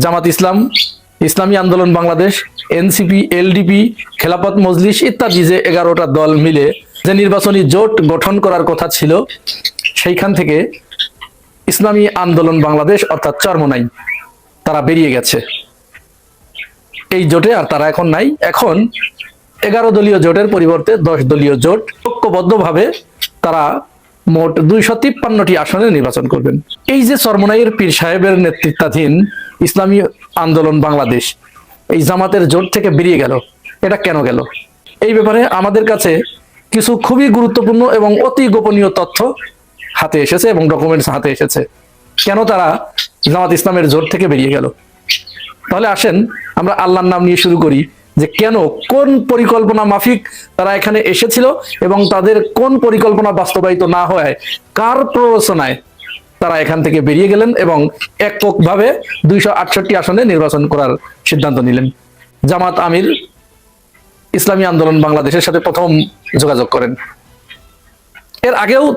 জামাত ইসলাম, ইসলামী আন্দোলন Bangladesh, NCP, LDP, Khelafat Majlis ইত্যাদি যে 11টা দল মিলে যে নির্বাচনী জোট গঠন করার কথা ছিল, সেইখান থেকে ইসলামী আন্দোলন বাংলাদেশ অর্থাৎ চরমোনাই তারা বেরিয়ে গেছে। এই জোটে আর তারা এখন নাই। এখন 11 দলীয় জোটের পরিবর্তে 10 দলীয় জোট ঐক্যবদ্ধভাবে তারা মোট 253টি আসনে নির্বাচন করবেন। এই যে চরমোনাইয়ের পীর সাহেবের নেতৃত্বাধীন ইসলামী আন্দোলন বাংলাদেশ এই জামাতের জোট থেকে বেরিয়ে গেল, এটা কেন গেল? এই ব্যাপারে আমাদের কাছে কিছু খুবই গুরুত্বপূর্ণ এবং অতি গোপনীয় তথ্য হাতে এসেছে এবং ডকুমেন্টস হাতে এসেছে। কেন তারা জামাত ইসলামের জোট থেকে বেরিয়ে গেল? তাহলে আসেন আমরা আল্লাহর নাম নিয়ে শুরু করি, যে কেন, কোন পরিকল্পনা মাফিক তারা এখানে এসেছিল এবং তাদের কোন পরিকল্পনা বাস্তবায়িত না হয়, কার প্ররোচনায় তারা এখান থেকে বেরিয়ে গেলেন এবং এককভাবে 268 আসনে নির্বাচন করার সিদ্ধান্ত নিলেন। জামাত আমির ইসলামী আন্দোলন বাংলাদেশের সাথে প্রথম যোগাযোগ করেন।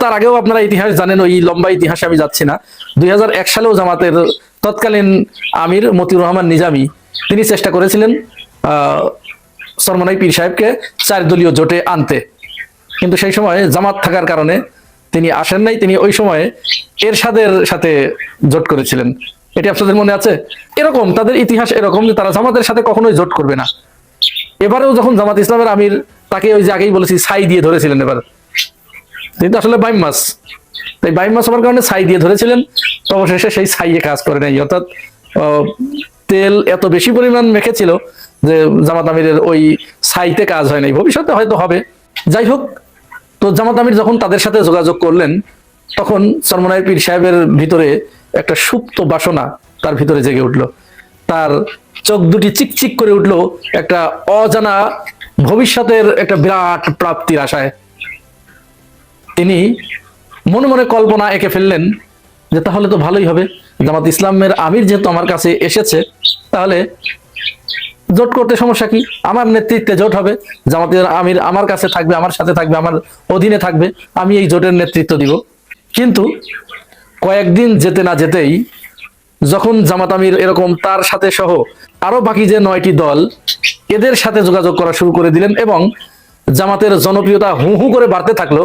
তার আগেও আপনারা ইতিহাস জানেন, ওই লম্বা ইতিহাসে আমি যাচ্ছি না। 2001 সালেও জামাতের তৎকালীন আমির মতিউর রহমান নিজামী তিনি চেষ্টা করেছিলেন চরমোনাই পীর সাহেবকে 4 দলীয় জোটে আনতে, কিন্তু সেই সময় জামাত থাকার কারণে তিনি আসেন নাই। তিনি ওই সময়ে এরশাদের সাথে জোট করেছিলেন। এটি আপনাদের মনে আছে? এরকম তাদের ইতিহাস এরকম যে তারা জামাতের সাথে কখনোই জোট করবে না। এবারেও যখন জামাত ইসলামের আমির তাকে ওই যে আগেই বলেছি ছাই দিয়ে ধরেছিলেন, এবার তিনি তো আসলে বাইম মাছ, তাই বাইম মাছ হওয়ার কারণে ছাই দিয়ে ধরেছিলেন, তো অবশেষে সেই ছাইয়ে কাজ করে নাই, অর্থাৎ তেল এত বেশি পরিমাণ মেখেছিল যে জামাত আমিরের ওই ছাইতে কাজ হয় নাই। ভবিষ্যতে হয়তো হবে। যাই হোক, তো জামাত আমির যখন তাদের সাথে যোগাযোগ করলেন, তখন চরমোনাই পীর সাহেবের ভিতরে একটা সুপ্ত বাসনা তার ভিতরে জেগে উঠলো। তার চোখ দুটি চিকচিক করে উঠলো একটা অজানা ভবিষ্যতের একটা বিরাট প্রাপ্তির আশায়। তিনি মনে মনে কল্পনা এঁকে ফেললেন যে তাহলে তো ভালোই হবে, জামাত ইসলামের আমির যেহেতু আমার কাছে এসেছে, তাহলে জোট করতে সমস্যা কি? আমার নেতৃত্বে জোট হবে, জামাতের আমির আমার কাছে থাকবে, আমার সাথে থাকবে, আমার অধীনে থাকবে, আমি এই জোটের নেতৃত্ব দিব। কিন্তু কয়েকদিন যেতে না যেতেই যখন জামাত আমির এরকম তার সাথে সহ আরো বাকি যে 9টি দল এদের সাথে যোগাযোগ করা শুরু করে দিলেন এবং জামাতের জনপ্রিয়তা হু হু করে বাড়তে থাকলো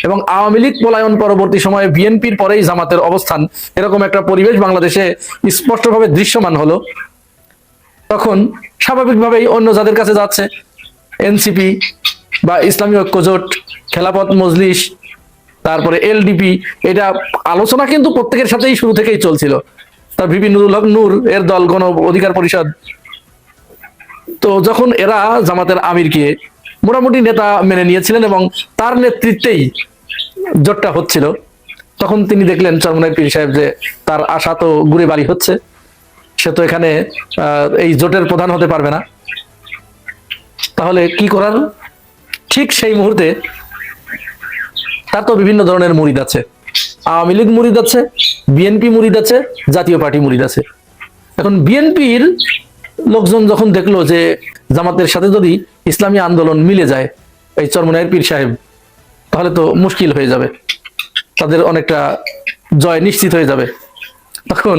এবং আওয়ামী লীগ পলায়ন পরবর্তী সময়ে বিএনপির পরেই জামাতের অবস্থান, এরকম একটা পরিবেশ বাংলাদেশে স্পষ্টভাবে দৃশ্যমান হলো, তখন স্বাভাবিকভাবেই অন্য যাদের কাছে যাচ্ছে, এনসিপি বা ইসলামী ঐক্যজোট, খেলাফত মজলিস, তারপরে এলডিপি, এটা আলোচনা কিন্তু প্রত্যেকের সাথেই শুরু থেকেই চলছিল। তার ভিপি নুরুল হক নূর এর দল গণ অধিকার পরিষদ, তো যখন এরা জামাতের আমিরকে মোটামুটি নেতা মেনে নিয়েছিলেন এবং তার নেতৃত্বেই জোটটা হচ্ছিল, তখন তিনি দেখলেন চরমোনাই পীর সাহেব যে তার আশা তো ঘুরে বাড়ি হচ্ছে, সে তো এখানে এই জোটের প্রধান হতে পারবে না, তাহলে কি করার? ঠিক সেই মুহূর্তে তার তো বিভিন্ন ধরনের মুরিদ আছে, আওয়ামী লীগ মুরিদ আছে, বিএনপি মুরিদ আছে, জাতীয় পার্টি মুরিদ আছে। এখন বিএনপির লোকজন যখন দেখলো যে জামাতের সাথে যদি ইসলামী আন্দোলন মিলে যায় এই চরমোনাই পীর সাহেব, তাহলে তো মুশকিল হয়ে যাবে, তাদের অনেকটা জয় নিশ্চিত হয়ে যাবে, তখন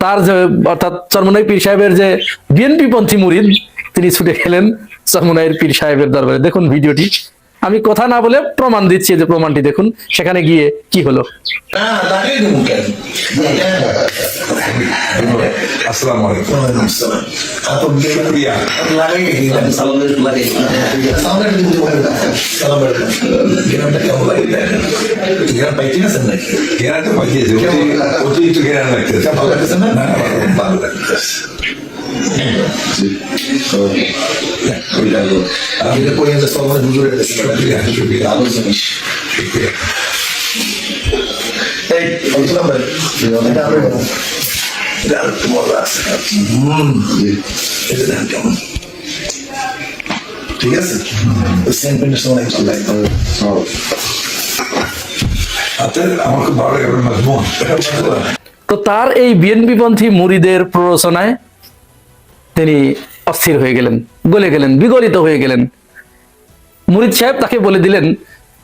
তার যে অর্থাৎ চরমোনাই পীর সাহেবের যে বিএনপি পন্থী মুরিদ, তিনি ছুটে গেলেন চরমোনাইয়ের পীর সাহেবের দরবারে। দেখুন ভিডিওটি, আমি কথা না বলে প্রমাণ দিচ্ছি, যে প্রমাণটি দেখুন সেখানে গিয়ে কি হলো। আসসালামু আলাইকুম। ঠিক আছে, আমার খুব ভালো লাগে। তো তার এই বিএনপি পন্থী মুরিদের প্ররোচনায় তিনি অস্থির হয়ে গেলেন, গলে গেলেন, বিগলিত হয়ে গেলেন। মুরিদ সাহেব তাকে বলে দিলেন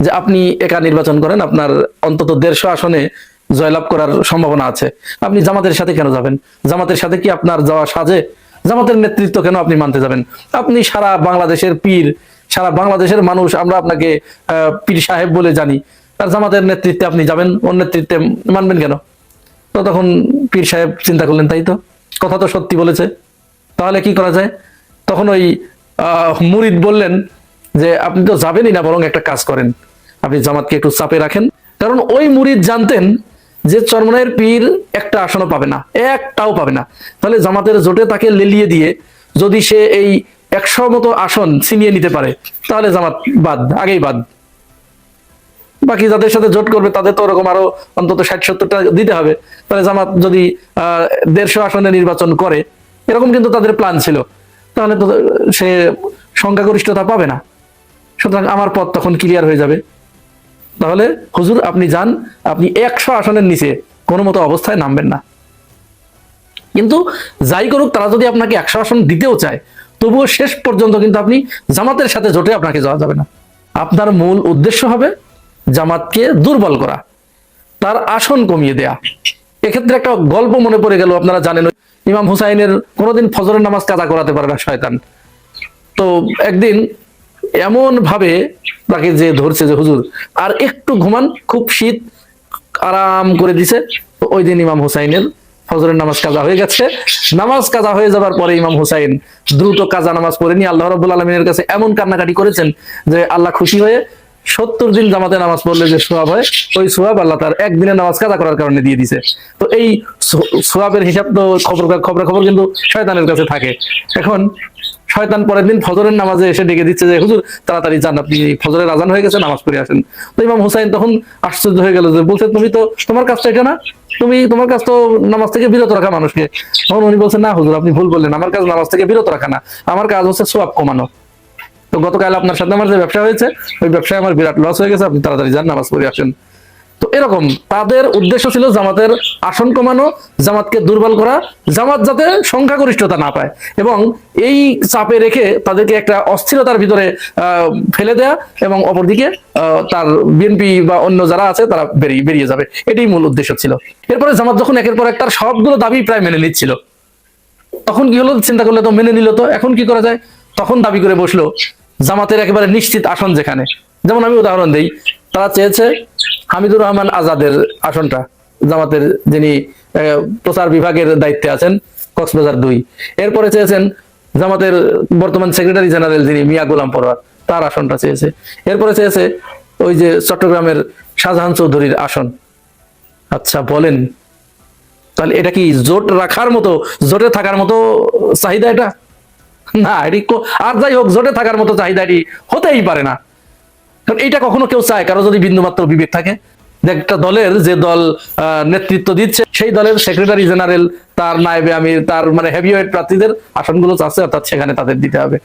যে আপনি একা নির্বাচন করেন, আপনার অন্তত 150 আসনে জয়লাভ করার সম্ভাবনা আছে, আপনি জামাতের সাথে কেন যাবেন? জামাতের সাথে কি আপনার যাওয়া সাজে? জামাতের নেতৃত্ব কেন আপনি মানতে যাবেন? আপনি সারা বাংলাদেশের পীর, সারা বাংলাদেশের মানুষ আমরা আপনাকে পীর সাহেব বলে জানি, আর জামাতের নেতৃত্বে আপনি যাবেন, ওর নেতৃত্বে মানবেন কেন? তো তখন পীর সাহেব চিন্তা করলেন, তাই তো, কথা তো সত্যি বলেছে, তাহলে কি করা যায়? তখন ওই মুরিদ বললেন যে আপনি তো যাবেনই না, বরং একটা কাজ করেন, আপনি জামাতকে একটু চাপে রাখেন। কারণ ওই মুরিদ জানতেন যে চরমনাইয়ের পীর একটা আসনও পাবে না, একটাও পাবে না। তাহলে জামাতের জোটে তাকে লেলিয়ে দিয়ে যদি সে এই 100 মতো আসন ছিনিয়ে নিতে পারে, তাহলে জামাত বাদ, আগেই বাদ। বাকি যাদের সাথে জোট করবে তাদের তো ওরকম আরো অন্তত 60-70টা দিতে হবে। তাহলে জামাত যদি 150 আসনে নির্বাচন করে, এরকম কিন্তু তাদের প্ল্যান ছিল, তাহলে তো সে সংখ্যাগরিষ্ঠতা পাবে না। সুতরাং আমার পথ তখন ক্লিয়ার হয়ে যাবে। তাহলে হুজুর আপনি যান, আপনি 100 আসনের নিচে কোনো মতো অবস্থায় নামবেন না। কিন্তু যাই করুক, তারা যদি আপনাকে 100 আসন দিতেও চায়, তবুও শেষ পর্যন্ত কিন্তু আপনি জামাতের সাথে জোটে আপনাকে যাওয়া যাবে না। আপনার মূল উদ্দেশ্য হবে জামাতকে দুর্বল করা, তার আসন কমিয়ে দেয়া। এক্ষেত্রে একটা গল্প মনে পড়ে গেল, আপনারা জানেন ইমাম হুসাইনের কোনোদিন ফজরের নামাজ কাজা করাতে পারে না শয়তান। তো একদিন এমন ভাবে তাকে যে ধরছে যে হুজুর আর একটু ঘুমান, খুব শীত, আরাম করে দিছে। তো ওই দিন ইমাম হুসাইনের ফজরের নামাজ কাজা হয়ে গেছে। নামাজ কাজা হয়ে যাবার পরে ইমাম হুসাইন দ্রুত কাজা নামাজ পড়ে নিয়ে আল্লাহ রাব্বুল আলামিনের কাছে এমন কান্নাকাটি করেছেন যে আল্লাহ খুশি হয়ে 70 দিন জামাতে নামাজ পড়লে যে সোয়াব হয়, ওই সোয়াব আল্লাহ তার একদিনের নামাজ কাজা করার কারণে দিয়ে দিছে। তো এই সোয়াবের হিসাব তো খবর কিন্তু শয়তানের কাছে থাকে। এখন শয়তান পরের দিন ফজরের নামাজে এসে ডেকে দিচ্ছে যে হুজুর তাড়াতাড়ি যান, আপনি ফজরের আজান হয়ে গেছে, নামাজ পড়ে আসেন। তো ইমাম হুসাইন তখন আশ্চর্য হয়ে গেল যে বলছে, তুমি তো, তোমার কাজটা এটা না, তোমার কাজ তো নামাজ থেকে বিরত রাখা মানুষকে। তখন উনি বলছেন, না হুজুর আপনি ভুল বললেন, আমার কাজ নামাজ থেকে বিরত রাখা না, আমার কাজ হচ্ছে সোয়াব কমানো। তো গতকাল আপনার সাথে আমার যে ব্যবসা হয়েছে, ওই ব্যবসায় আমার বিরাট লস হয়ে গেছে, আপনি তাড়াতাড়ি যান, নামাজ পড়ে আসেন। তো এরকম তাদের উদ্দেশ্য ছিল জামাতের আসন কমানো, জামাতকে দুর্বল করা, জামাত যাতে সংখ্যাগরিষ্ঠতা না পায়, এবং এই চাপে রেখে তাদেরকে একটা অস্থিরতার ভিতরে ফেলে দেয়া, এবং অপরদিকে তার বিএনপি বা অন্য যারা আছে তারা বেরিয়ে যাবে, এটাই মূল উদ্দেশ্য ছিল। এরপরে জামাত যখন একের পর এক তার সবগুলো দাবি প্রায় মেনে নিচ্ছিল, তখন কি হলো, চিন্তা করলে তো মেনে নিল, তো এখন কি করা যায়? তখন দাবি করে বসলো জামাতের একেবারে নিশ্চিত আসন যেখানে, যেমন আমি উদাহরণ দেই, তারা চেয়েছে হামিদুর রহমান আজাদের আসনটা, জামাতের যিনি প্রচার বিভাগের দায়িত্বে আছেন, কক্সবাজার 2। এরপরে চেয়েছেন জামাতের বর্তমান সেক্রেটারি জেনারেল যিনি মিয়া গোলাম পরোয়ার, তার আসনটা চেয়েছে। এরপরে চেয়েছে ওই যে চট্টগ্রামের শাহজাহান চৌধুরীর আসন। আচ্ছা বলেন, তাহলে এটা কি জোট রাখার মতো, জোটে থাকার মতো চাহিদা? এটা না, এটি আর যাই হোক, জোটে থাকার মতো চাহিদা এটি হতেই পারে না। কারণ এটা কখনো কেউ চায়, কারো যদি বিন্দুমাত্র বিবেক থাকে, একটা দলের যে দল নেতৃত্ব দিচ্ছে সেই দলের সেক্রেটারি জেনারেল, তার নায়েবে আমির, তার মানে হেভিওয়েট প্রার্থীদের আসনগুলো চাচ্ছে, অর্থাৎ সেখানে তাদের দিতে হবে।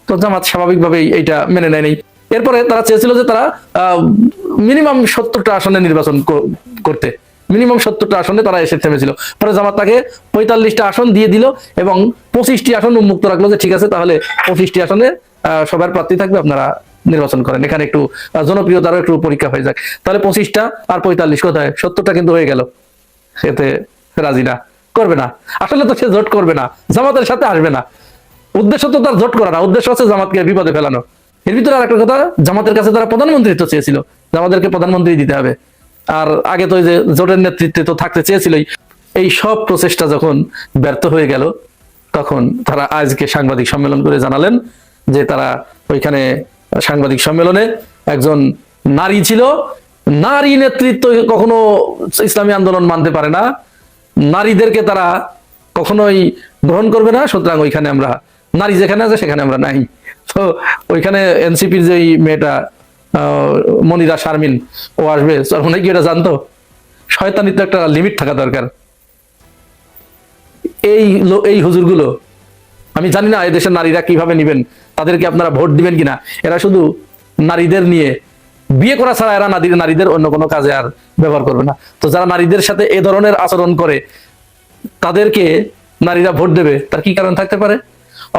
তো জামাত স্বাভাবিকভাবেই এইটা মেনে নেয়নি। এরপরে তারা চেয়েছিল যে তারা মিনিমাম 70টা আসনে নির্বাচন করতে, মিনিমাম 70টা আসনে তারা এসে থেমেছিল। পরে জামাত তাকে 45টা আসন দিয়ে দিল এবং 25টি আসন উন্মুক্ত রাখলো, যে ঠিক আছে তাহলে 25টি আসনে সবার প্রার্থী থাকবে, আপনারা নির্বাচন করেন, এখানে একটু জনপ্রিয়তারও একটু পরীক্ষা হয়ে যাক। তাহলে 25টা আর 45 কোথায়, 70টা কিন্তু হয়ে গেল। এতে রাজি না, করবে না, আসলে তো সে জোট করবে না, জামাতের সাথে আসবে না। উদ্দেশ্য তো তার জোট করা না, উদ্দেশ্য হচ্ছে জামাতকে বিপদে ফেলানো। এর ভিতরে আর একটা কথা, জামাতের কাছে তারা প্রধানমন্ত্রিত্ব চেয়েছিল, আমাদেরকে প্রধানমন্ত্রী দিতে হবে, আর আগে তো যে জোটের নেতৃত্বে তো থাকতে চেয়েছিলই। এই সব প্রচেষ্টা যখন ব্যর্থ হয়ে গেল, তখন তারা আজকে সাংবাদিক সম্মেলন করে জানালেন যে তারা ওইখানে সাংবাদিক সম্মেলনে একজন নারী ছিল, নারী নেতৃত্ব কখনো ইসলামী আন্দোলন মানতে পারে না, নারীদেরকে তারা কখনোই গ্রহণ করবে না, সুতরাং ওইখানে আমরা, নারী যেখানে আছে সেখানে আমরা নাই। তো ওইখানে এনসিপির যে মেয়েটা মনিরা শারমিন, ও আসবে, মনে কি এটা জানতো? শয়তানির তো একটা লিমিট থাকা দরকার। এই হুজুরগুলো, আমি জানি না এদেশের নারীরা কিভাবে নিবেন, তাদেরকে আপনারা ভোট দিবেন কিনা। এরা শুধু নারীদের নিয়ে, বিয়ে করা ছাড়া এরা নারীদের অন্য কোনো কাজে আর ব্যবহার করবে না। তো যারা নারীদের সাথে এ ধরনের আচরণ করে, তাদেরকে নারীরা ভোট দেবে, তার কি কারণ থাকতে পারে?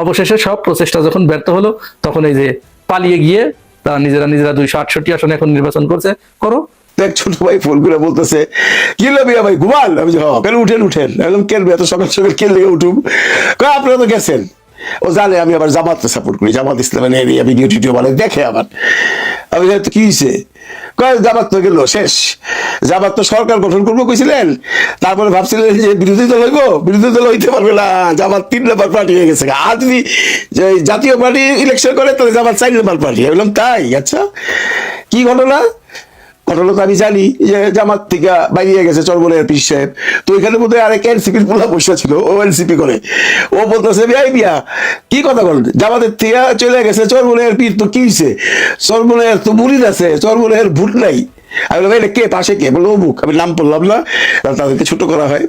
অবশেষে সব প্রচেষ্টা যখন ব্যর্থ হলো, তখন এই যে পালিয়ে গিয়ে তারা নিজেরা 268 আসনে এখন নির্বাচন করছে, করো, দেখ ছোট ভাই ফোন করে বলতেছে কি হলো মিয়া ভাই ঘুমান? আমি যে কেন উঠেন উঠেন, একদম কেলবে এত সকাল সকাল কেলে উঠুম। আপনারা তো গেছেন, ও জানে আমি আবার জামাতকে সাপোর্ট করি, জামাত ইসলামের এরিয়া ভিডিও টিডিও বানাই দেখে আবার। আমি তো কি হয়েছে? জামাত তো গেল শেষ, জামাত তো সরকার গঠন করবো কইছিলেন, তারপরে ভাবছিলেন যে বিরোধী দল হইব, বিরোধী দল হইতে পারবে না, জামাত 3 নম্বর পার্টি হয়ে গেছে। আর যদি জাতীয় পার্টি ইলেকশন করে তাহলে জামাত 4 নম্বর পার্টি। আমি বললাম তাই? আচ্ছা কি ঘটনা? ঘটনা তো আমি জানি যে জামাত থেকে বাইরে গেছে চরমনের পীর সাহেব, তো ওইখানে বোধহয় আরেক এনসিপির পোলা বসে ছিল, ও এনসিপি করে, ও বলতেছে ভাই বিয়া কি কথা বল, জামাতের থেকে চলে গেছে চরমনের পীর, তো কি হয়েছে? চরমনের তো মুরিদ আছে, চরমনের ভোট নাই। আমি বললাম এটা কে, পাশে কে? বললো অমুক। আমি নাম বললাম না, তাদেরকে ছোট করা হয়।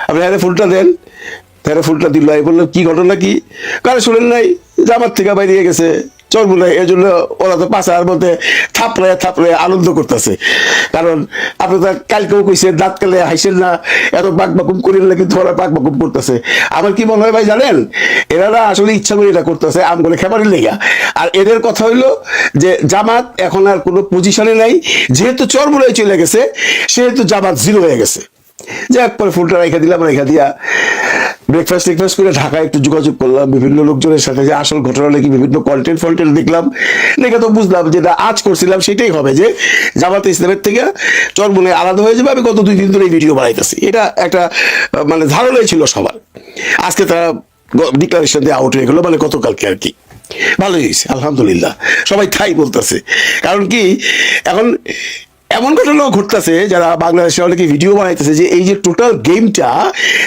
আপনি হ্যাঁ ফুলটা দেন, তারা ফুলটা দিল। আমি বললাম কি ঘটনা কি? কারণ শুনেন নাই জামাত থেকে বাইরে গেছে চরমুনাই, এই জন্য ওরা তো পাশার মধ্যে থাপড়ে থাপড়ে আনন্দ করতেছে। কারণ আপনি তো কালকেও কইছেন দাঁত কালে হাসেন না, এত বাক বাকুম করেন না, কিন্তু ওরা বাক বাকুম করতেছে। আমার কি মনে হয় ভাই জানেন, এরা আসলে ইচ্ছা করে এটা করতেছে আম করে খেপারের লেগা। আর এদের কথা হইলো যে জামাত এখন আর কোনো পজিশনে নাই, যেহেতু চরমুনাই চলে গেছে সেহেতু জামাত জিরো হয়ে গেছে। যাক পরে ফুলটা রেখে দিলাম, রেখে দিয়া ব্রেকফাস্ট করে ঢাকায় একটু যোগাযোগ করলাম বিভিন্ন লোকজনের সাথে, যে আসল ঘটনা নাকি বিভিন্ন কন্টেন্ট ফন্টেন্ট দেখলাম, দেখে তো বুঝলাম যেটা আজ করছিলাম সেটাই হবে, যে জামাতে ইসলামের থেকে চরমুনাই আলাদা হয়ে যাবে। আমি গত 2 দিন ধরে এই ভিডিও বানাইতেছি, এটা একটা মানে ধারণাই ছিল সবার। আজকে তারা ডিক্লারেশন দিয়ে আউট হয়ে গেলো, মানে গতকালকে আর কি। ভালোই হয়েছে আলহামদুলিল্লাহ, সবাই ঠাই বলতেছে। কারণ কি এখন এমন ঘটনাও ঘটতেছে, যারা বাংলাদেশে অনেকে ভিডিও বানাইতেছে যে এই যে টোটাল গেমটা,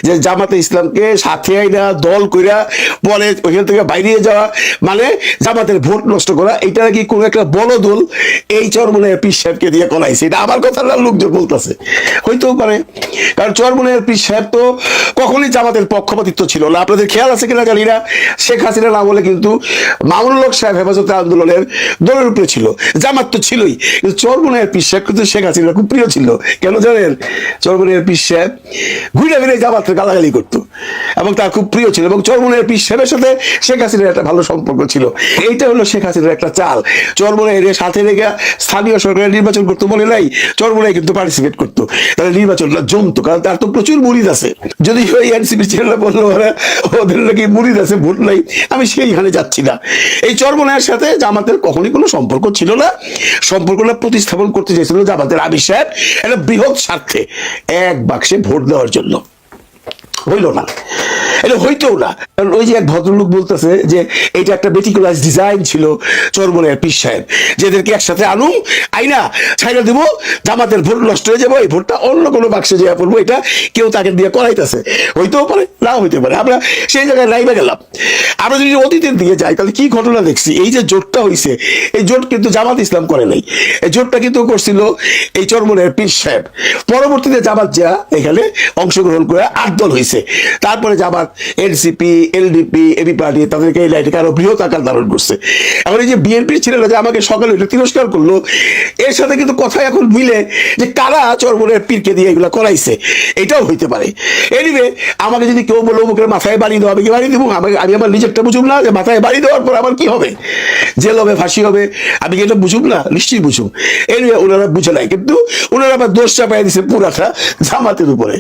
যে জামাতে ইসলামকে সাথে আইনা দল কইরা পরে ওইখান থেকে বাইরে যাওয়া, মানে জামাতের ভোট নষ্ট করা, এটা নাকি কোনো একটা বড় দল এই চরমুনাইয়ের পীর সাহেবকে দিয়ে করাইছে। এটা আমার কথা না, লোকজন বলতেছে, হইতেও পারে। কারণ চরমুনাইয়ের পীর সাহেব তো কখনোই জামাতের পক্ষপাতিত্ব ছিল না। আপনাদের খেয়াল আছে কিনা জানি না, শেখ হাসিনা না বলে কিন্তু মামুনুল হক সাহেব হেফাজতে আন্দোলনের দলের উপরে ছিল, জামাত তো ছিলই, কিন্তু চরমুনাইয়ের পীর সাহেব কিন্তু শেখ হাসিনা খুব প্রিয় ছিল। কেন জানেন? চরমুনাইয়ের পীর সাহেব ঘুরে ফিরে জামাতের গালাগালি করতো এবং তার খুব প্রিয় ছিল, এবং চরমুনাইয়ের পীর সাহেবের সাথে শেখ হাসিনার একটা ভালো সম্পর্ক ছিল। এইটা হলো শেখ হাসিনার একটা চাল। চরমুনাইয়ের সাথে রেখে স্থানীয় সরকারের নির্বাচন করতো বলে নাই, চরমুনাই কিন্তু পার্টিসিপেট করতো, তাহলে নির্বাচনটা জমতো, কারণ তার তো প্রচুর মুরিদ আছে। যদি ওই এনসিপি ছেলেরা বললো ওদের নাকি মুরিদ আছে, ভোট নাই, আমি সেইখানে যাচ্ছি না। এই চরমুনাইয়ের সাথে জামাতের কখনই কোনো সম্পর্ক ছিল না। সম্পর্কটা প্রতিস্থাপন করতে চেয়েছিল জামাতের আমির সাহেব একটা বৃহৎ স্বার্থে, এক বাক্সে ভোট দেওয়ার জন্য। হইল না, এটা হইতেও না। কারণ ওই যে এক ভদ্রলোক বলতেছে যে এটা একটা মেটিকুলাস ডিজাইন ছিল চরমুনাইয়ের পীর সাহেব, যেদেরকে একসাথে আনুম, আইনা ছাইড়া দেবো, জামাতের ভোট নষ্ট হয়ে যাবো, এই ভোটটা অন্য কোনো বাক্সে যাওয়া পড়বো, এটা কেউ তাকে দিয়ে করাইতেছে। হইতেও পারে, নাও হইতে পারে, আমরা সেই জায়গায় নাইবা গেলাম। আমরা যদি অতীতের দিকে যাই তাহলে কি ঘটনা দেখছি, এই যে জোটটা হয়েছে, এই জোট কিন্তু জামাত ইসলাম করে নাই, এই জোটটা কিন্তু করছিল এই চরমুনাইয়ের পীর সাহেব। পরবর্তীতে জামাত যা এখানে অংশগ্রহণ করে 8 দল হয়েছে, তারপরে জামাত এনসিপি, এলডিপি, এবি পার্টি তাদেরকে এই লাইটে আরো বৃহৎ আকার ধারণ করছে। এখন এই যে বিএনপির ছেলেরা যে আমাকে সকালে এটা তিরস্কার করলো, এর সাথে কিন্তু কথা এখন মিলে যে কারা চরমুনাইয়ের পীরকে দিয়ে এগুলো করাইছে, এটাও হইতে পারে। এনিওয়ে, আমাকে যদি কেউ বলো মুখের মাথায় বাড়ি দেওয়া, আমি কি বাড়ি দিব? আমি আমার নিজেরটা বুঝুম না যে মাথায় বাড়ি দেওয়ার পর আমার কি হবে, জেল হবে, ফাঁসি হবে, আমি কি এটা বুঝুম না? নিশ্চয়ই বুঝুম। এনিওয়ে, ওনারা বুঝে নাই, কিন্তু ওনারা আবার দোষ চাপাই দিচ্ছে পুরাটা জামাতের উপরে।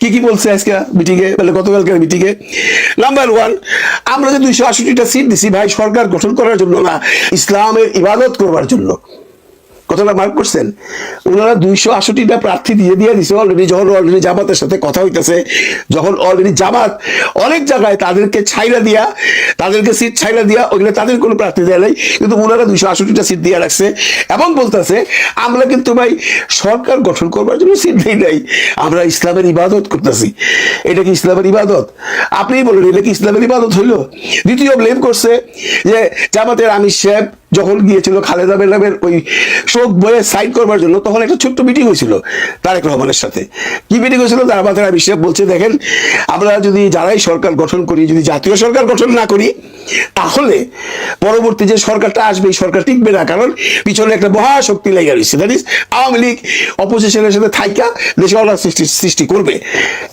কি কি বলছে আজকে মিটিংয়ে, মানে গতকালকার মিটিংয়ে? নাম্বার 1, আমরা যে 268টা সিট দিছি ভাই সরকার গঠন করার জন্য না, ইসলামের ইবাদত করবার জন্য। কথাটা মার্ক করছেন? ওনারা 268টা প্রার্থী দিয়ে দিছে অলরেডি, যখন অলরেডি জামাতের সাথে কথা হইতেছে, যখন অলরেডি জামাত অনেক জায়গায় তাদেরকে ছাইরা দিয়া, তাদেরকে সিট ছাইরা দিয়া, ওইগুলো তাদের কোনো প্রার্থী দেয় নাই, কিন্তু ওনারা 268টা সিট দিয়ে রাখছে এবং বলতেছে আমরা কিন্তু ভাই সরকার গঠন করবার জন্য সিট দেই নাই, আমরা ইসলামের ইবাদত করতেছি। এটা কি ইসলামের ইবাদত? আপনিই বলেন, এটা কি ইসলামের ইবাদত হইল? দ্বিতীয় ব্লেম করছে যে জামাতের আমির সাহেব যখন গিয়েছিল খালেদা বেগমের ওই শোক বইয়ে সাইন করবার জন্য, তখন একটা ছোট্ট মিটিং হয়েছিল তারেক রহমানের সাথে। কি মিটিং হয়েছিল? তার মাথায় আবিষ্কার বলছে দেখেন, আমরা যদি যারাই সরকার গঠন করি, যদি জাতীয় সরকার গঠন না করি, তাহলে পরবর্তী যে সরকারটা আসবে এই সরকার টিকবে না, কারণ পিছনে একটা মহাশক্তি লেগে রয়েছে, দ্যাট ইজ আওয়ামী লীগ অপোজিশনের সাথে থাইকা দেশে অনার সৃষ্টি করবে।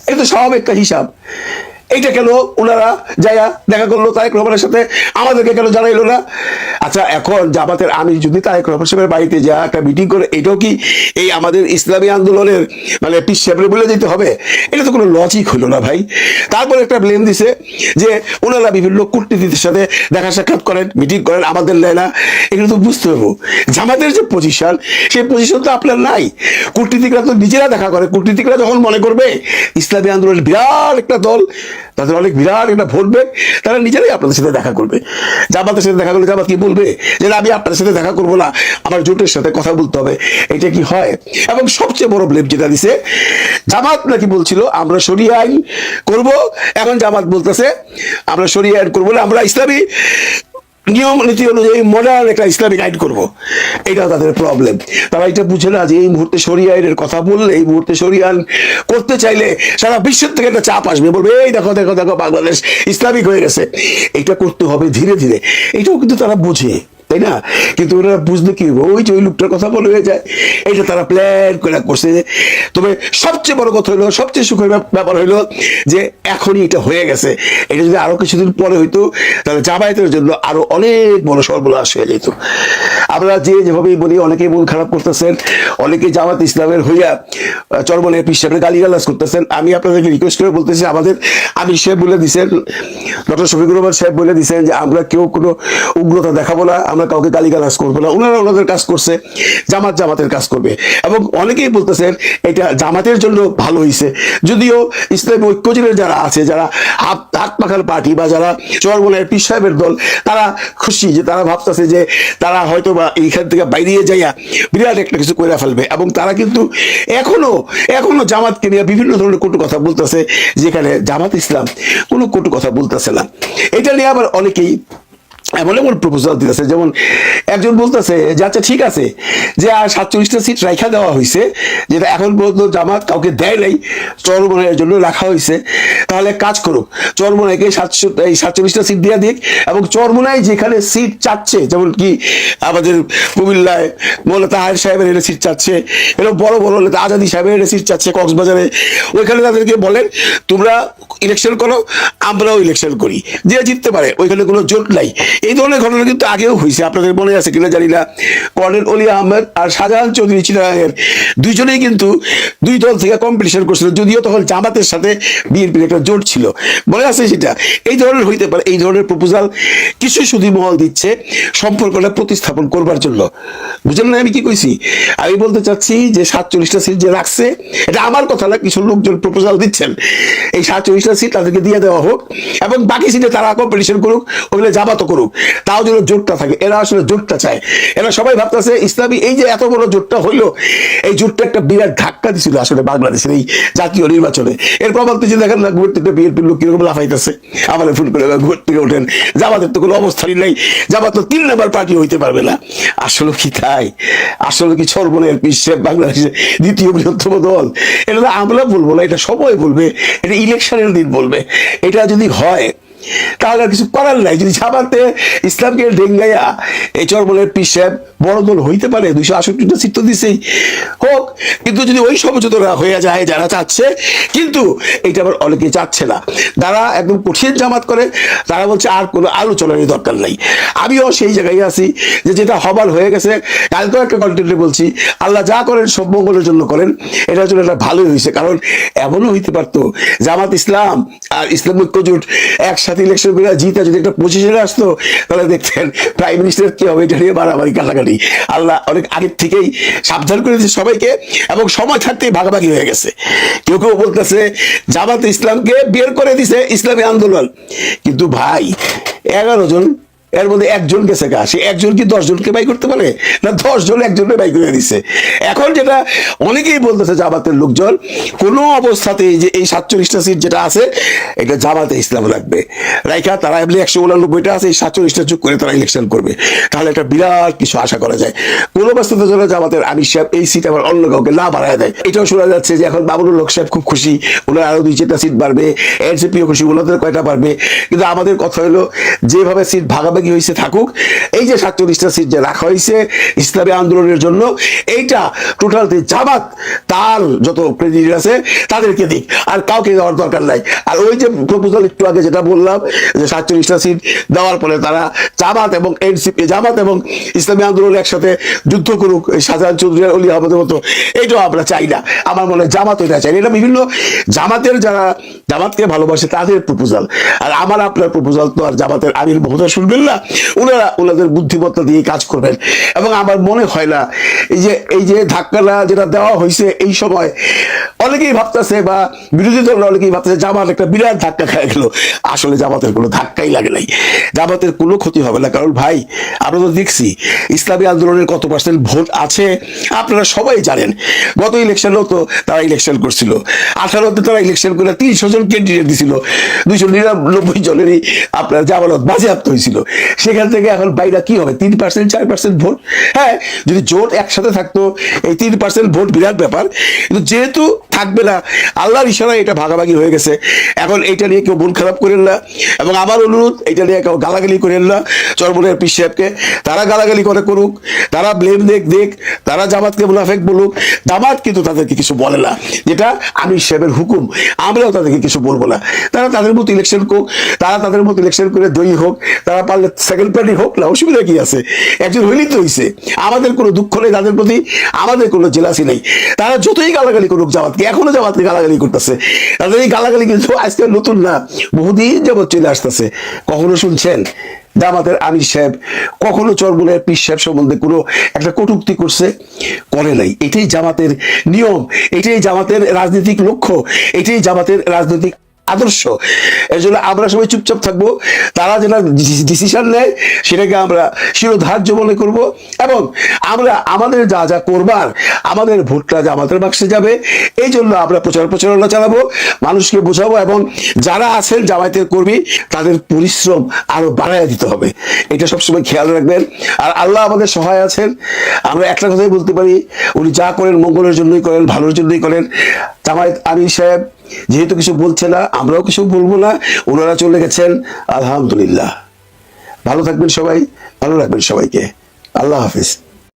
এটা তো স্বাভাবিক একটা হিসাব। এইটা কেন ওনারা যাইয়া দেখা করলো তারেক রহমানের সাথে, আমাদেরকে কেন জানাইলো না? আচ্ছা, এখন জামাতের আমির যদি তারেক রহমান সাহেবের বাড়িতে যা একটা মিটিং করে, এটাও কি এই আমাদের ইসলামী আন্দোলনের মানে পিস সাহেবের বলে দিতে হবে? এটা তো কোনো লজিক হলো না ভাই। তারপর একটা ব্লেম দিছে যে ওনারা বিভিন্ন কূটনীতিদের সাথে দেখা সাক্ষাৎ করেন, মিটিং করেন, আমাদের নেয় না। এগুলো তো বুঝতে হবে জামাতের যে পজিশন, সেই পজিশন তো আপনার নাই। কূটনীতিকরা তো নিজেরা দেখা করে। কূটনীতিকরা যখন মনে করবে ইসলামী আন্দোলনের বিরাট একটা দল, তাদের অনেক বিরাট একটা ভোট ব্যাংক, তারা নিজেরাই আপনাদের সাথে দেখা করবে। জামাতের সাথে দেখা করলে জামাত কি বলবে যে আমি আপনাদের সাথে দেখা করবো না, আমার জোটের সাথে কথা বলতে হবে? এটা কি হয়? এবং সবচেয়ে বড় ব্লেম যেটা দিছে, জামাত নাকি বলছিল আমরা শরিয়া আইন করব, এখন জামাত বলতেছে আমরা শরিয়া আইন করবো না, আমরা ইসলামী নিয়ম নীতি অনুযায়ী মডার্ন একটা ইসলামিক আইন করবো। এটা তাদের প্রবলেম। তারা এটা বুঝে না যে এই মুহূর্তে শরিয়া আইনের কথা বললে, এই মুহূর্তে শরিয়া আইন করতে চাইলে সারা বিশ্বের থেকে একটা চাপ আসবে, বলবে এই দেখো দেখো দেখো বাংলাদেশ ইসলামিক হয়ে গেছে, এটা করতে হবে ধীরে ধীরে। এটাও কিন্তু তারা বুঝে, তাই না? কিন্তু ওরা বুঝলে কি হবে, ওই যে ওই লোকটার কথা বলে হয়ে যায়। এটা তারা প্ল্যান করে করছে। তবে সবচেয়ে বড় কথা হইলো, সবচেয়ে সুখের ব্যাপার হইলো যে এখনই এটা হয়ে গেছে। এটা যদি আরো কিছুদিন পরে হইতো, তাহলে জামায়াতের জন্য আরো অনেক বড় সর্বনাশ হয়ে যেত। আমরা যেভাবেই বলি, অনেকেই মন খারাপ করতেছেন, অনেকে জামাত ইসলামের হইয়া চরমনের পিস সাহেবের গালিগালাজ করতেছেন। আমি আপনাদেরকে রিকোয়েস্ট করে বলতেছি, আমাদের আমির সাহেব বলে দিচ্ছেন, ডক্টর শফিকুর রহমান সাহেব বলে দিচ্ছেন যে আমরা কেউ কোনো উগ্রতা দেখাবো না, আমরা কাউকে গালিগালাজ করবো না। ওনারা ওনাদের কাজ করছে, জামাত জামাতের কাজ করবে। এবং অনেকেই বলতেছেন এটা জামাতের জন্য ভালো হয়েছে, যদিও ইসলামী ঐক্যজীবনের যারা আছে, যারা হাত পাখার পার্টি বা যারা চরমনের পিস সাহেবের দল, তারা খুশি যে তারা ভাবতেছে যে তারা হয়তো বা এইখান থেকে বাইরে যাইয়া বিরাট একটা কিছু করে ফেলবে। এবং তারা কিন্তু এখনো জামাতকে নিয়ে বিভিন্ন ধরনের কটু কথা বলতেছে, যেখানে জামাত ইসলাম কোনো কটু কথা বলতেছে না। এটা নিয়ে আবার অনেকেই এমন এমন প্রপোজাল দিতেছে, যেমন একজন বলতেছে যে আচ্ছা ঠিক আছে যে আর 47টা সিট রাখা দেওয়া হয়েছে, যেটা এখন পর্যন্ত জামাত কাউকে দেয় নাই, চরমনাইয়ের জন্য রাখা হয়েছে, তাহলে কাজ করুক, চরমনাইকে 47টা সিট দিয়ে দিক। এবং চরমনাই যেখানে সিট চাচ্ছে, যেমন কি আমাদের কুমিল্লায় মোল্লা তাহের সাহেবের এনে সিট চাচ্ছে, এরকম বড় বড় নেতা আজাদি সাহেবের এনে সিট চাচ্ছে কক্সবাজারে, ওইখানে তাদেরকে বলেন তোমরা ইলেকশন করো, আমরাও ইলেকশন করি, যে জিততে পারে, ওইখানে কোনো জোট নাই। এই ধরনের ঘটনা কিন্তু আগেও হয়েছে, আপনাদের মনে আছে কিনা জানি না। কর্নেল অলি আহমেদ আর শাহজাহান চৌধুরী চিটাগাংয়ের দুইজনেই কিন্তু দুই দল থেকে কম্পিটিশন করছিল, যদিও তখন জামাতের সাথে বিএনপির একটা জোট ছিল, মনে আছে সেটা? এই ধরনের হইতে পারে। এই ধরনের প্রপোজাল কিছু সুদী মহল দিচ্ছে সম্পর্কটা প্রতিস্থাপন করবার জন্য। বুঝলেন না আমি কি কইছি? আমি বলতে চাচ্ছি যে 47টা সিট যে রাখছে, এটা আমার কথা না, কিছু লোকজন প্রপোজাল দিচ্ছেন এই 47টা সিট তাদেরকে দিয়ে দেওয়া হোক, এবং বাকি সিটে তারা কম্পিটিশন করুক, ওগুলো জামাতও করুক, তাও যেন জোটটা থাকে। এরা আসলে জোটটা চায়। এরা সবাই ভাবতেছে ইসলামী এই যে এত বড় জোটটা হইলো, এই জোটটা একটা বিরাট ধাক্কা দিছিল আসলে বাংলাদেশের এই জাতীয় নির্বাচনে। এর প্রমাণ তো যে দেখেন না, ঘুরতে বিএনপির লোক কিরকম লাফাইতেছে, আমার ফোন করে ঘুর থেকে ওঠেন, জামাতের তো কোনো অবস্থানই নাই, জামাত তো 3 নম্বর পার্টি হইতে পারবে না। আসলে কি তাই? আসলে কি চরমনের পিস সাহেব বাংলাদেশের দ্বিতীয় বৃহত্তম দল? এটা তো আমরা বলবো না, এটা সবাই বলবে, এটা ইলেকশনের দিন বলবে। এটা যদি হয় তাহলে কিছু করার নাই। যদি জামাতে ইসলামকে ডেঙ্গাইয়া এই চরমনের পিস সাহেব বড় দল হইতে পারে, 268টা সিট তো দিছেই হোক, কিন্তু যদি ওই সমঝোতা হয়ে যায় যারা চাচ্ছে, কিন্তু এটা আবার অনেকে চাচ্ছে না, যারা একদম কঠিন জামাত করে, তারা বলছে আর কোনো আলোচনারই দরকার নাই। আমিও সেই জায়গায় আছি যে যেটা হবার হয়ে গেছে। কালকেও একটা কন্টেন্টে বলছি, আল্লাহ যা করেন সব মঙ্গলের জন্য করেন, এটার জন্য এটা ভালোই হয়েছে। কারণ এমনও হইতে পারতো জামাত ইসলাম আর ইসলাম ঐক্য জোট একসাথে ইলেকশন করে জিতে যদি একটা পজিশনে আসতো, তাহলে দেখতেন প্রাইম মিনিস্টার কি হবে, এটা নিয়ে বাড়াবাড়ি কাটাকাটি। আল্লাহ অনেক আগের থেকেই সাবধান করে দিয়েছে সবাইকে, এবং সময় থাকতেই ভাগাভাগি হয়ে গেছে। কেউ কেউ বলতেছে জামাত ইসলামকে বের করে দিছে ইসলামী আন্দোলন, কিন্তু ভাই 11 জন, এর মধ্যে একজন গেছে গা, সে একজন কি 10 জনকে বাই করতে পারে না? 10 জন একজনকে বাই করে দিছে। এখন যেটা অনেকেই বলতেছে জামাতের লোকজন, কোনো অবস্থাতেই যে এই 47টা সিট যেটা আছে এটা জামাতে ইসলাম রাখবে, রাইখা তারা এমনি 189টা আছে, এই 47টা যোগ করে তারা ইলেকশন করবে, তাহলে একটা বিরাট কিছু আশা করা যায়। কোনো অবস্থাতে যেন জামাতের আমির সাহেব এই সিট আবার অন্য কাউকে না বাড়ায় দেয়। এটাও শোনা যাচ্ছে যে এখন বাবুল হক সাহেব খুব খুশি, ওনার আরো 2-4টা সিট বাড়বে, এনসিপিও খুশি, ওনাদের কয়টা বাড়বে। কিন্তু আমাদের কথা হলো যেভাবে সিট ভাগাভাগি ভাগাভাগি হয়েছে থাকুক, এই যে 47টা সিট যে রাখা হয়েছে ইসলামী আন্দোলনের জন্য, এইটা টোটাল জামাত তার যত প্রেসিডেন্ট আছে তাদেরকে দিক, আর কাউকে দেওয়ার দরকার নাই। আর ওই যে প্রপোজাল একটু আগে যেটা বললাম যে 47টা সিট দেওয়ার পরে তারা জামাত এবং এনসিপি, জামাত এবং ইসলামী আন্দোলন একসাথে যুদ্ধ করুক শাহজাহান চৌধুরী অলি আহমদের মতো, এইটাও আমরা চাই না। আমার মনে হয় জামাত এটা চাই, এটা বিভিন্ন জামাতের যারা জামাতকে ভালোবাসে তাদের প্রপোজাল। আর আমার আপনার প্রপোজাল তো আর জামাতের আমির মহোদয় শুনবেন না, ওনারা ওনাদের বুদ্ধিমত্তা দিয়ে কাজ করবেন। এবং আমার মনে হয় না এই যে ধাক্কাটা যেটা দেওয়া হয়েছে এই সময়, অনেকেই ভাবতেছে বা বিরোধী দল অনেকেই ভাবতেছে জামাত একটা বিরাট ধাক্কা খেয়ে গেল। আসলে জামাতের কোনো ধাক্কাই লাগে নাই, জামাতের কোনো ক্ষতি হবে না। কারণ ভাই আমরা তো দেখছি ইসলামী আন্দোলনের কত পার্সেন্ট ভোট আছে আপনারা সবাই জানেন। গত ইলেকশনেও তো তারা ইলেকশন করছিল, 18তে তারা ইলেকশন করে 300 জন ক্যান্ডিডেট দিছিল, 299 জনেরই আপনার জামানত বাজেয়াপ্ত হয়েছিল। সেখান থেকে এখন বাইরা কি হবে, 3% 4% ভোট। হ্যাঁ, যদি জোট একসাথে থাকতো এই 3% ভোট বিরাট ব্যাপার, কিন্তু যেহেতু থাকবে না, আল্লাহর ইশারায় এটা ভাগাভাগি হয়ে গেছে। এখন এইটা নিয়ে কেউ মন খারাপ করেন না, এবং আমার অনুরোধ এটা নিয়ে কেউ গালাগালি করেন না চরমনের পীর সাহেবকে। তারা গালাগালি করুক, তারা ব্লেম দেখ, তারা জামাতকে মুনাফেক বলুক, জামাত কিন্তু তাদেরকে কিছু বলে না, যেটা আমির সাহেবের হুকুম, আমরাও তাদেরকে কিছু বলবো না। তারা তাদের মতো ইলেকশন করুক, তারা তাদের মতো ইলেকশন করে জয়ী হোক, তারা পারলে সেকেন্ড পার্টি হোক না, অসুবিধা কি আছে, একজন হইলেই তো হয়েছে। আমাদের কোনো দুঃখ নেই তাদের প্রতি, আমাদের কোনো জেলাসি নেই। তারা যতই গালাগালি করুক জামাতকে, এখনো জামাতকে গালাগালি করতেছে, তাদের এই গালাগালি কিন্তু আজকে নতুন না, বহুদিন যাবত চলে আসতেছে। কখনো শুনছেন জামাতের আমির সাহেব কখনো চরমনের পীর সাহেব সম্বন্ধে কোনো একটা কটূক্তি করছে? করে নাই। এটাই জামাতের নিয়ম, এটাই জামাতের রাজনৈতিক লক্ষ্য, এটাই জামাতের রাজনৈতিক আদর্শ। এর জন্য আমরা সবাই চুপচাপ থাকবো, তারা যেটা ডিসিশন নেয় সেটাকে আমরা শিরোধার্য মনে করব, এবং আমরা আমাদের যা যা করবার, আমাদের ভোটটা জামাতের বাক্সে যাবে, এই জন্য আমরা প্রচারণা চালাবো, মানুষকে বোঝাবো, এবং যারা আছেন জামায়াতের কর্মী তাদের পরিশ্রম আরো বাড়ায় দিতে হবে, এটা সবসময় খেয়াল রাখবেন। আর আল্লাহ আমাদের সহায় আছেন, আমরা একটা কথাই বলতে পারি, উনি যা করেন মঙ্গলের জন্যই করেন, ভালোর জন্যই করেন। জামায়াত আমির সাহেব যেহেতু কিছু বলছে না, আমরাও কিছু বলবো না, ওনারা চলে গেছেন, আলহামদুলিল্লাহ। ভালো থাকবেন সবাই, ভালো রাখবেন সবাইকে, আল্লাহ হাফিজ।